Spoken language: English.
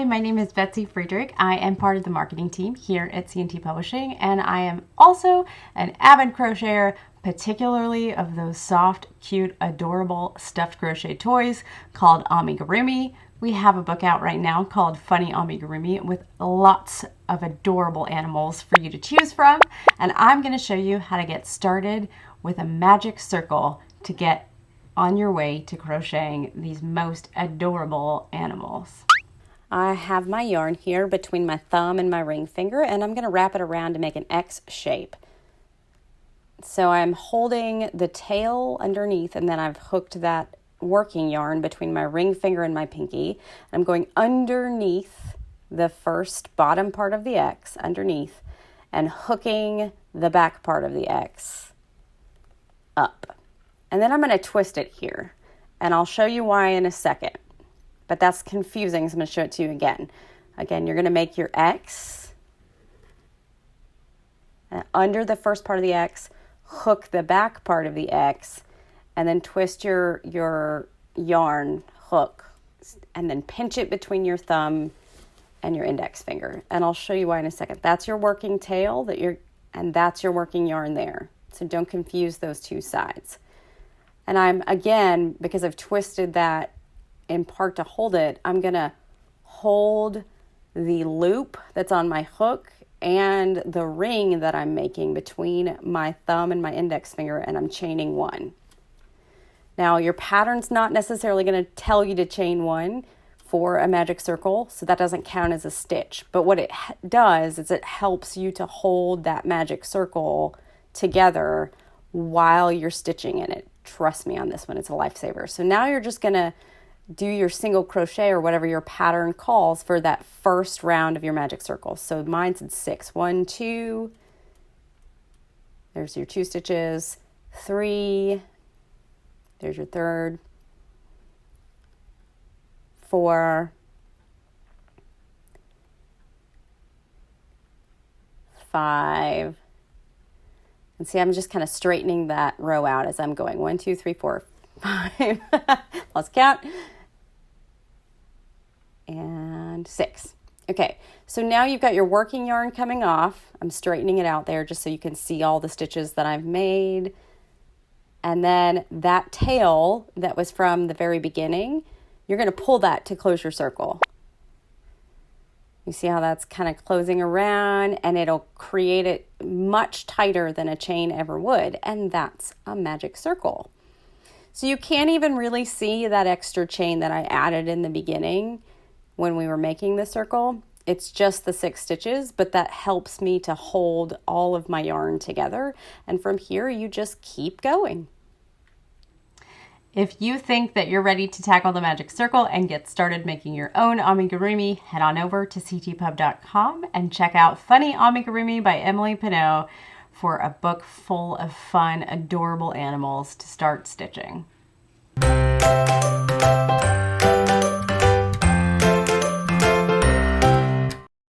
Hi, my name is Betsy Friedrich. I am part of the marketing team here at C&T Publishing, and I am also an avid crocheter, particularly of those soft, cute, adorable stuffed crochet toys called amigurumi. We have a book out right now called Funny Amigurumi with lots of adorable animals for you to choose from, and I'm going to show you how to get started with a magic circle to get on your way to crocheting these most adorable animals. I have my yarn here between my thumb and my ring finger, and I'm going to wrap it around to make an X shape. So I'm holding the tail underneath, and then I've hooked that working yarn between my ring finger and my pinky. I'm going underneath the first bottom part of the X, underneath, and hooking the back part of the X up. And then I'm going to twist it here, and I'll show you why in a second. But that's confusing, so I'm going to show it to you again. Again, you're going to make your X. And under the first part of the X, hook the back part of the X, and then twist your yarn hook, and then pinch it between your thumb and your index finger. And I'll show you why in a second. That's your working tail, and that's your working yarn there. So don't confuse those two sides. And I'm, again, because I've twisted that in part to hold it, I'm going to hold the loop that's on my hook and the ring that I'm making between my thumb and my index finger, and I'm chaining one. Now, your pattern's not necessarily going to tell you to chain one for a magic circle, so that doesn't count as a stitch. But what it does is it helps you to hold that magic circle together while you're stitching in it. Trust me on this one, it's a lifesaver. So now you're just going to do your single crochet or whatever your pattern calls for that first round of your magic circle. So mine's at 6. 1, 2, there's your 2 stitches, 3, there's your third, 4, 5, and see, I'm just kind of straightening that row out as I'm going. 1, 2, 3, 4, 5, lost count, and 6. Okay, so now you've got your working yarn coming off. I'm straightening it out there just so you can see all the stitches that I've made. And then that tail that was from the very beginning, you're going to pull that to close your circle. You see how that's kind of closing around, and it'll create it much tighter than a chain ever would, and that's a magic circle. So you can't even really see that extra chain that I added in the beginning when we were making the circle. It's just the 6 stitches, but that helps me to hold all of my yarn together. And from here, you just keep going. If you think that you're ready to tackle the magic circle and get started making your own amigurumi, head on over to ctpub.com and check out Funny Amigurumi by Emily Pinot for a book full of fun, adorable animals to start stitching.